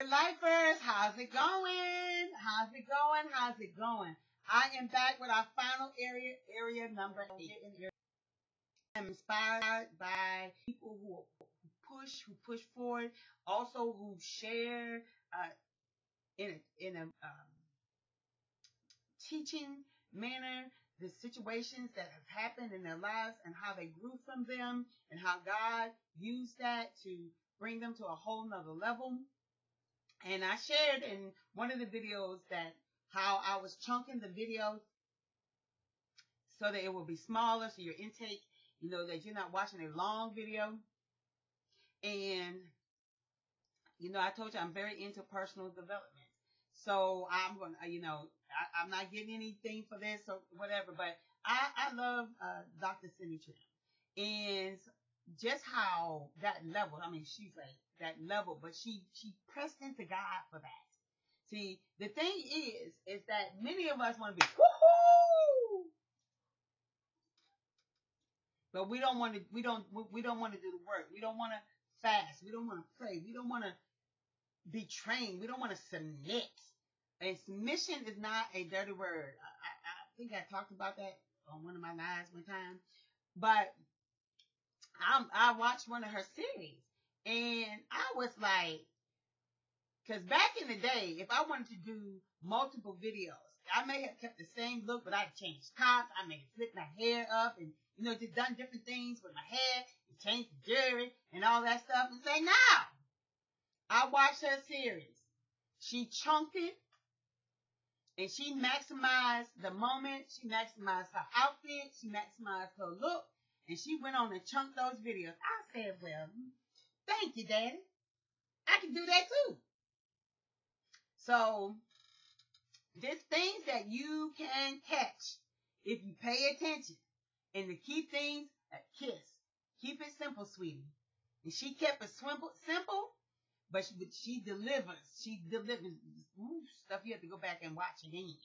Lifers, how's it going? How's it going? How's it going? I am back with our final area number 8. I'm inspired by people who push forward, also who share in a teaching manner the situations that have happened in their lives and how they grew from them and how God used that to bring them to a whole nother level. And I shared in one of the videos that how I was chunking the video so that it will be smaller, so your intake, that you're not watching a long video. And, I told you I'm very into personal development. So I'm going to, I'm not getting anything for this or whatever, but I love Dr. Cindy Trim. And just how that level, I mean, she's like that level, but she pressed into God for that. See, the thing is that many of us want to be, woohoo! But we don't want to do the work. We don't want to fast. We don't want to pray. We don't want to be trained. We don't want to submit. And submission is not a dirty word. I think I talked about that on one of my lives one time. But I watched one of her series, and I was like, because back in the day, if I wanted to do multiple videos, I may have kept the same look, but I'd changed tops. I may have flipped my hair up and, just done different things with my hair and changed the jewelry and all that stuff and say, now, I watched her series. She chunked it, and she maximized the moment. She maximized her outfit. She maximized her look. And she went on and chunked those videos. I said, well, thank you, Daddy. I can do that too. So, there's things that you can catch if you pay attention. And the key things, a kiss. Keep it simple, sweetie. And she kept it simple, but she delivers. She delivers stuff you have to go back and watch again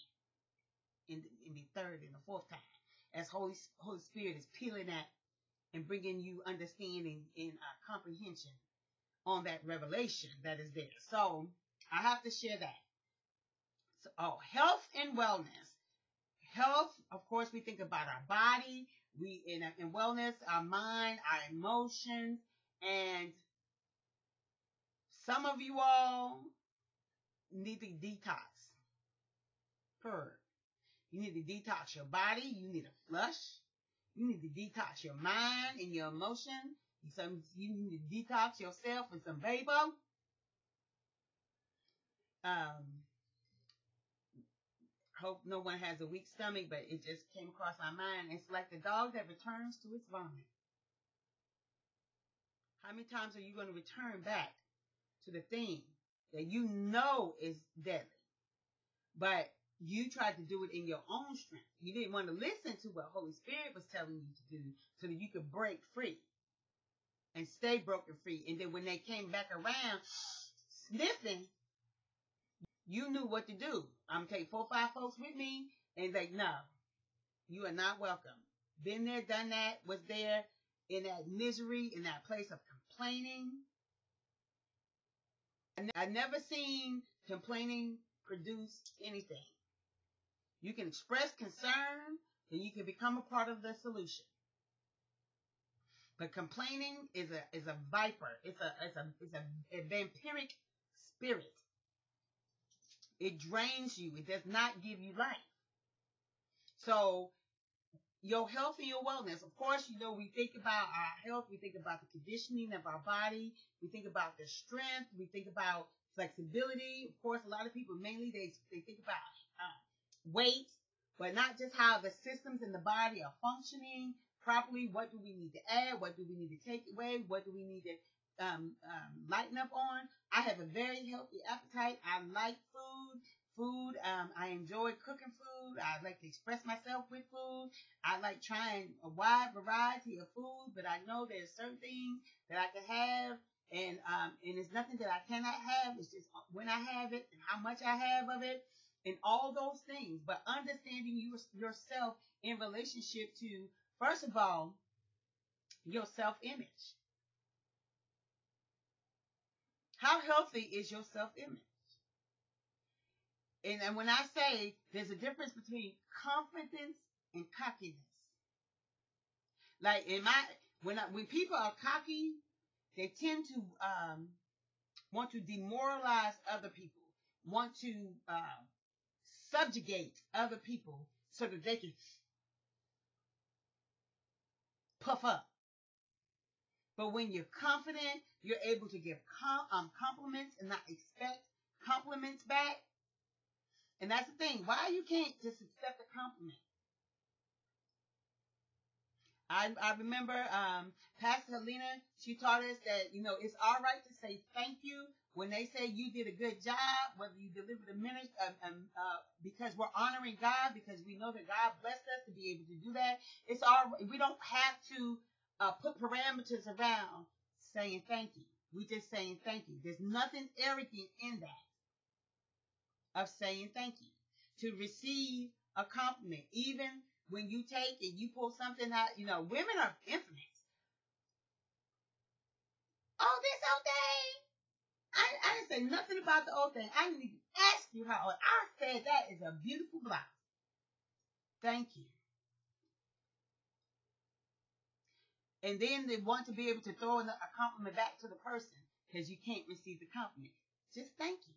in the third and the fourth time. As Holy Spirit is peeling that and bringing you understanding and comprehension on that revelation that is there. So, I have to share that. So, health and wellness. Health, of course, we think about our body. In wellness, our mind, our emotions, and some of you all need to detox. You need to detox your body. You need a flush. You need to detox your mind and your emotion. You need to detox yourself with some Babo. Hope no one has a weak stomach, but it just came across my mind. It's like the dog that returns to its vomit. How many times are you going to return back to the thing that you know is deadly? But you tried to do it in your own strength. You didn't want to listen to what Holy Spirit was telling you to do so that you could break free and stay broken free. And then when they came back around sniffing, you knew what to do. I'm going to take 4 or 5 folks with me and like, no, you are not welcome. Been there, done that, was there in that misery, in that place of complaining. I never seen complaining produce anything. You can express concern and you can become a part of the solution. But complaining is a viper. It's a vampiric spirit. It drains you. It does not give you life. So, your health and your wellness. Of course, we think about our health. We think about the conditioning of our body. We think about the strength. We think about flexibility. Of course, a lot of people, mainly, they think about weight, but not just how the systems in the body are functioning properly. What do we need to add? What do we need to take away? What do we need to lighten up on? I have a very healthy appetite. I like food. I enjoy cooking food. I like to express myself with food. I like trying a wide variety of food, but I know there's certain things that I can have, and it's nothing that I cannot have. It's just when I have it and how much I have of it, and all those things. But understanding yourself in relationship to, first of all, your self-image. How healthy is your self-image? And when I say there's a difference between confidence and cockiness. Like when people are cocky, they tend to want to demoralize other people, want to subjugate other people so that they can puff up. But when you're confident, you're able to give compliments and not expect compliments back. And that's the thing. Why you can't just accept a compliment? I remember Pastor Helena, she taught us that, it's all right to say thank you when they say you did a good job, whether you delivered a minute, because we're honoring God, because we know that God blessed us to be able to do that. It's all, we don't have to put parameters around saying thank you. We're just saying thank you. There's nothing arrogant in that of saying thank you. To receive a compliment, even when you take and you pull something out, women are infamous. Oh, this old thing. I didn't say nothing about the old thing. I didn't even ask you how old. I said that is a beautiful blouse. Thank you. And then they want to be able to throw a compliment back to the person because you can't receive the compliment. Just thank you.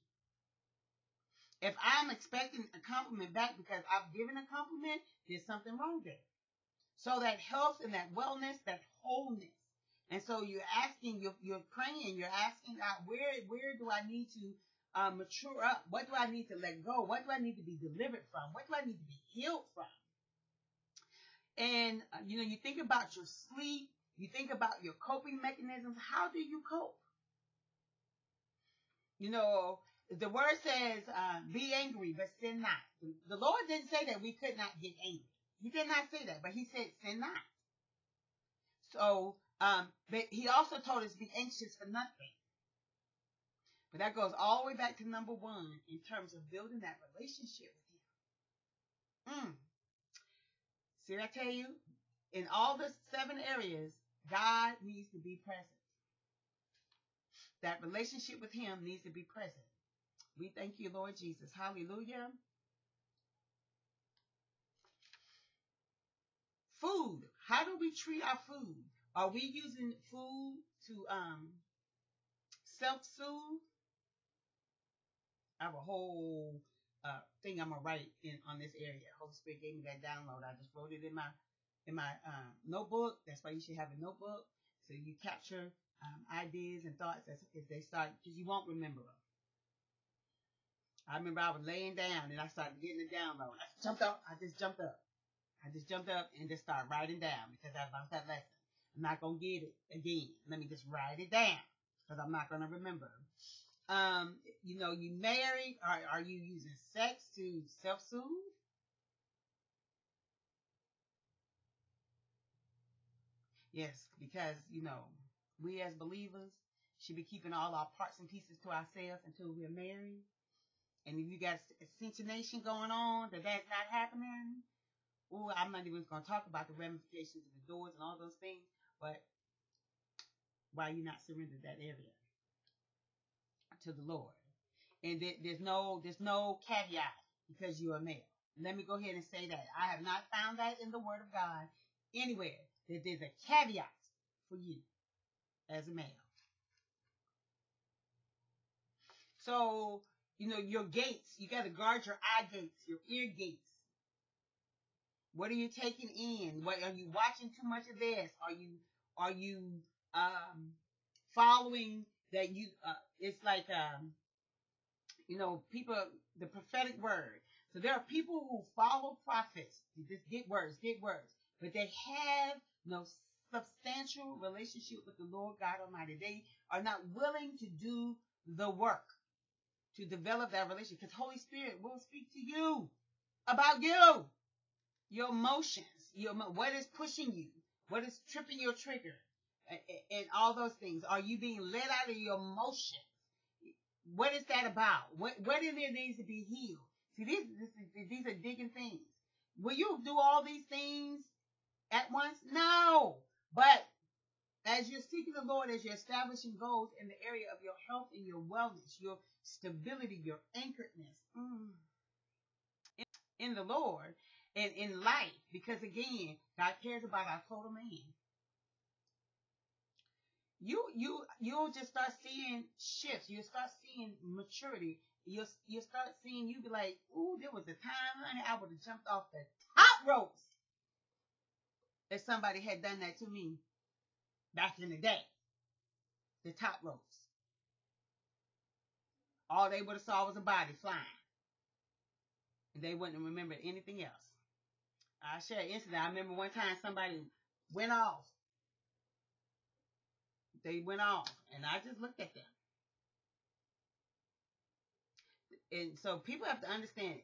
If I'm expecting a compliment back because I've given a compliment, there's something wrong there. So that health and that wellness, that wholeness. And so you're asking, you're praying, you're asking God, where do I need to mature up? What do I need to let go? What do I need to be delivered from? What do I need to be healed from? And, you think about your sleep. You think about your coping mechanisms. How do you cope? The word says, be angry, but sin not. The Lord didn't say that we could not get angry. He did not say that, but he said sin not. So, but he also told us be anxious for nothing. But that goes all the way back to number 1 in terms of building that relationship with him. See what I tell you? In all the 7 areas, God needs to be present. That relationship with him needs to be present. We thank you, Lord Jesus. Hallelujah. Food. How do we treat our food? Are we using food to self-soothe? I have a whole thing I'm gonna write on this area. Holy Spirit gave me that download. I just wrote it in my notebook. That's why you should have a notebook so you capture ideas and thoughts as they start, because you won't remember them. I remember I was laying down and I started getting the download. I just jumped up and just started writing down because I learned that lesson. I'm not going to get it again. Let me just write it down because I'm not going to remember. You married. Are you using sex to self-soothe? Yes, because, we as believers should be keeping all our parts and pieces to ourselves until we're married. And if you got accentuation going on, that's not happening. Oh, I'm not even going to talk about the ramifications of the doors and all those things. But why you not surrender that area to the Lord? And there's no caveat because you're a male. Let me go ahead and say that. I have not found that in the Word of God anywhere that there's a caveat for you as a male. So, your gates, you got to guard your eye gates, your ear gates. What are you taking in? What are you watching too much of this? Are you following that it's like people, the prophetic word. So there are people who follow prophets. You just get words, but they have no substantial relationship with the Lord God Almighty. They are not willing to do the work to develop that relationship, because Holy Spirit will speak to you about you, your emotions, what is pushing you, what is tripping your trigger, and all those things. Are you being led out of your emotions? What is that about? What in there needs to be healed? See, these are digging things. Will you do all these things at once? No, but As you're seeking the Lord, as you're establishing goals in the area of your health and your wellness, your stability, your anchoredness in the Lord and in life, because again, God cares about our total man. You'll just start seeing shifts. You'll start seeing maturity. You'll start seeing, you be like, ooh, there was a time, honey, I would have jumped off the top ropes if somebody had done that to me back in the day. The top ropes. All they would have saw was a body flying. And they wouldn't have remembered anything else. I'll share an incident. I remember one time somebody went off. They went off. And I just looked at them. And so people have to understand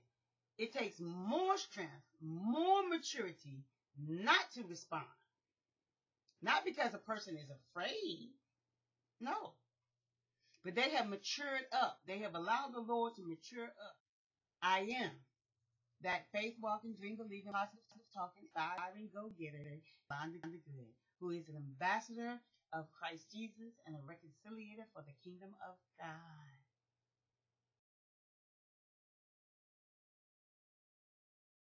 it takes more strength, more maturity not to respond. Not because a person is afraid. No. But they have matured up. They have allowed the Lord to mature up. I am that faith walking, dream believing, positive talking, inspiring go getter, bond the good, who is an ambassador of Christ Jesus and a reconciliator for the kingdom of God.